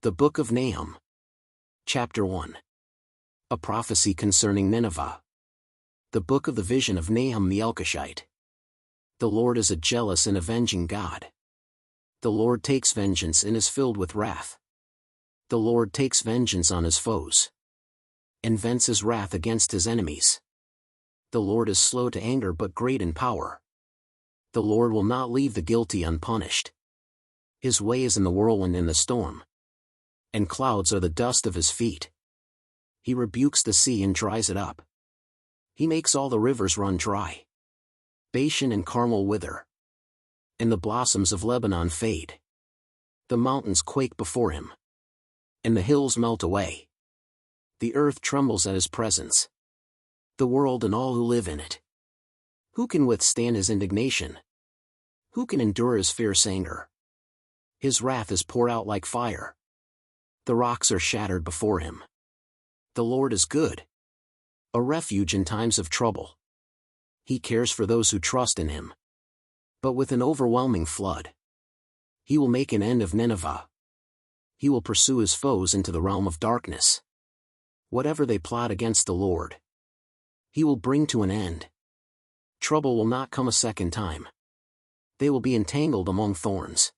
The Book of Nahum. Chapter 1. A prophecy concerning Nineveh. The book of the vision of Nahum the Elkoshite. The Lord is a jealous and avenging God. The Lord takes vengeance and is filled with wrath. The Lord takes vengeance on his foes, and vents his wrath against his enemies. The Lord is slow to anger but great in power. The Lord will not leave the guilty unpunished. His way is in the whirlwind and the storm, and clouds are the dust of his feet. He rebukes the sea and dries it up. He makes all the rivers run dry. Bashan and Carmel wither, and the blossoms of Lebanon fade. The mountains quake before him, and the hills melt away. The earth trembles at his presence, the world and all who live in it. Who can withstand his indignation? Who can endure his fierce anger? His wrath is poured out like fire. The rocks are shattered before him. The Lord is good, a refuge in times of trouble. He cares for those who trust in him. But with an overwhelming flood, he will make an end of Nineveh. He will pursue his foes into the realm of darkness. Whatever they plot against the Lord, he will bring to an end. Trouble will not come a second time. They will be entangled among thorns,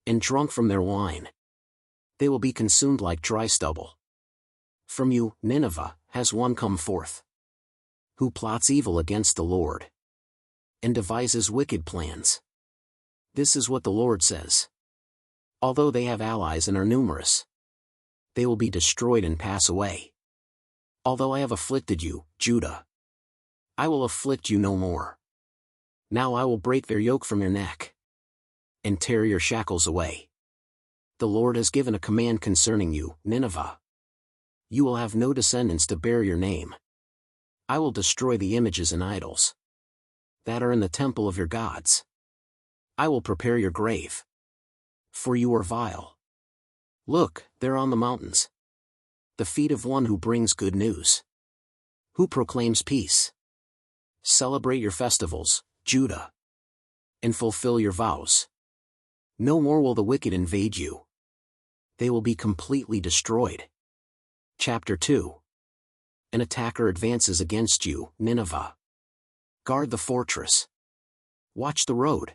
and drunk from their wine. They will be consumed like dry stubble. From you, Nineveh, has one come forth, who plots evil against the Lord, and devises wicked plans. This is what the Lord says. Although they have allies and are numerous, they will be destroyed and pass away. Although I have afflicted you, Judah, I will afflict you no more. Now I will break their yoke from your neck, and tear your shackles away. The Lord has given a command concerning you, Nineveh. You will have no descendants to bear your name. I will destroy the images and idols that are in the temple of your gods. I will prepare your grave, for you are vile. Look, there on the mountains, the feet of one who brings good news, who proclaims peace. Celebrate your festivals, Judah, and fulfill your vows. No more will the wicked invade you. They will be completely destroyed. Chapter 2. An attacker advances against you, Nineveh. Guard the fortress. Watch the road.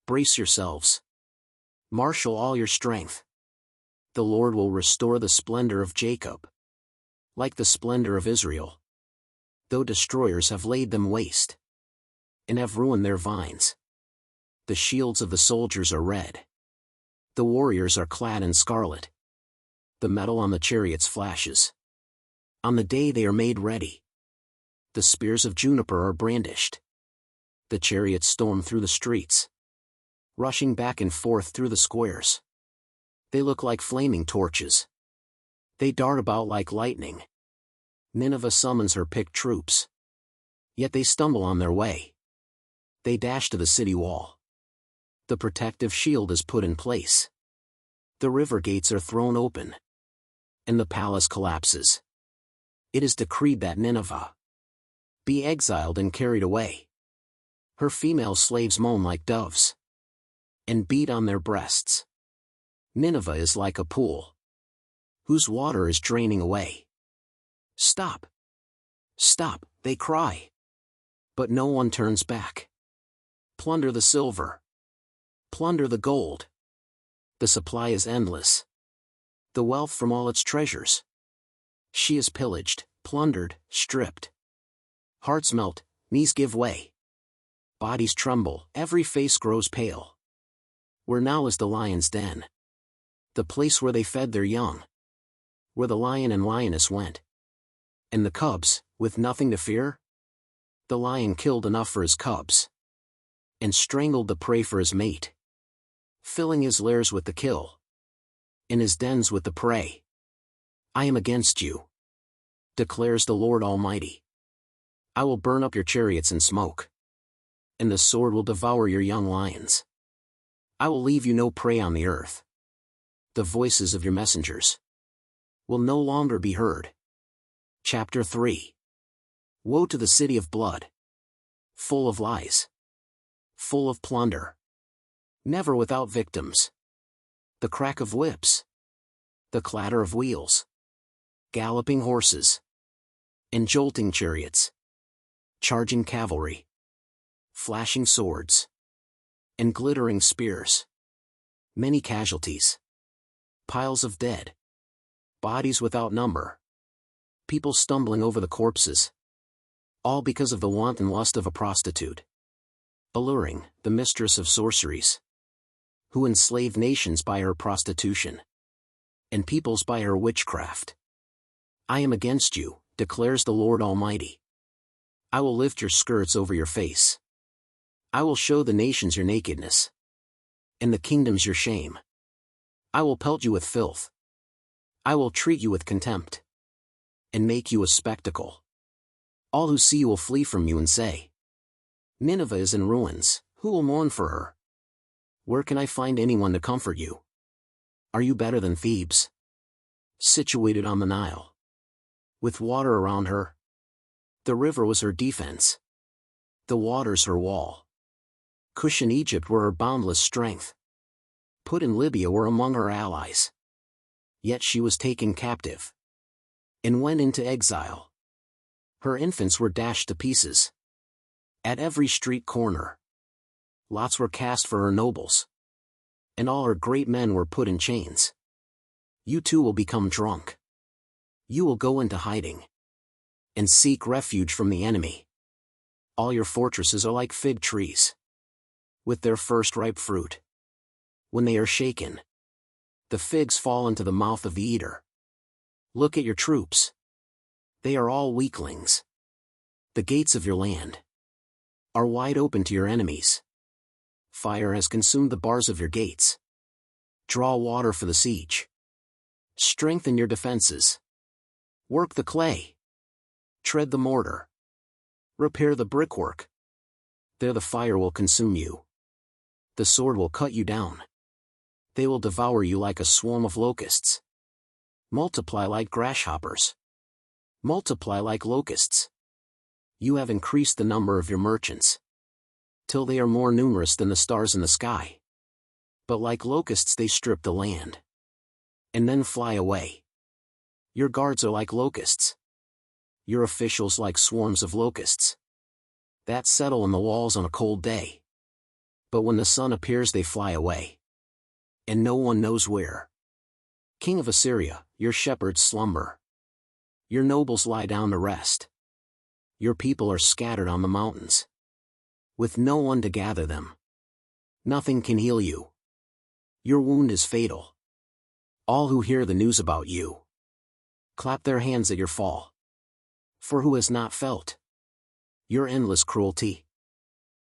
Brace yourselves. Marshal all your strength. The Lord will restore the splendor of Jacob, like the splendor of Israel. Though destroyers have laid them waste, and have ruined their vines. The shields of the soldiers are red. The warriors are clad in scarlet. The metal on the chariots flashes. On the day they are made ready, the spears of juniper are brandished. The chariots storm through the streets, rushing back and forth through the squares. They look like flaming torches. They dart about like lightning. Nineveh summons her picked troops, yet they stumble on their way. They dash to the city wall. The protective shield is put in place. The river gates are thrown open, and the palace collapses. It is decreed that Nineveh be exiled and carried away. Her female slaves moan like doves, and beat on their breasts. Nineveh is like a pool, whose water is draining away. Stop! Stop, they cry. But no one turns back. Plunder the silver. Plunder the gold. The supply is endless. The wealth from all its treasures. She is pillaged, plundered, stripped. Hearts melt, knees give way. Bodies tremble, every face grows pale. Where now is the lion's den? The place where they fed their young. Where the lion and lioness went. And the cubs, with nothing to fear? The lion killed enough for his cubs, and strangled the prey for his mate, filling his lairs with the kill, in his dens with the prey. I am against you, declares the Lord Almighty. I will burn up your chariots in smoke, and the sword will devour your young lions. I will leave you no prey on the earth. The voices of your messengers will no longer be heard. Chapter 3. Woe to the city of blood, full of lies, full of plunder, never without victims. The crack of whips, the clatter of wheels, galloping horses, and jolting chariots, charging cavalry, flashing swords, and glittering spears. Many casualties, piles of dead, bodies without number, people stumbling over the corpses, all because of the wanton lust of a prostitute, alluring, the mistress of sorceries, who enslaved nations by her prostitution, and peoples by her witchcraft. I am against you, declares the Lord Almighty. I will lift your skirts over your face. I will show the nations your nakedness, and the kingdoms your shame. I will pelt you with filth. I will treat you with contempt, and make you a spectacle. All who see you will flee from you and say, Nineveh is in ruins, who will mourn for her? Where can I find anyone to comfort you? Are you better than Thebes, situated on the Nile, with water around her? The river was her defense, the waters her wall. Cush and Egypt were her boundless strength. Put and Libya were among her allies. Yet she was taken captive, and went into exile. Her infants were dashed to pieces. At every street corner, lots were cast for her nobles, and all her great men were put in chains. You too will become drunk. You will go into hiding, and seek refuge from the enemy. All your fortresses are like fig trees, with their first ripe fruit. When they are shaken, the figs fall into the mouth of the eater. Look at your troops. They are all weaklings. The gates of your land are wide open to your enemies. Fire has consumed the bars of your gates. Draw water for the siege. Strengthen your defenses. Work the clay. Tread the mortar. Repair the brickwork. There the fire will consume you. The sword will cut you down. They will devour you like a swarm of locusts. Multiply like grasshoppers. Multiply like locusts. You have increased the number of your merchants, till they are more numerous than the stars in the sky. But like locusts they strip the land, and then fly away. Your guards are like locusts. Your officials like swarms of locusts, that settle on the walls on a cold day. But when the sun appears they fly away, and no one knows where. King of Assyria, your shepherds slumber. Your nobles lie down to rest. Your people are scattered on the mountains, with no one to gather them. Nothing can heal you. Your wound is fatal. All who hear the news about you clap their hands at your fall. For who has not felt your endless cruelty?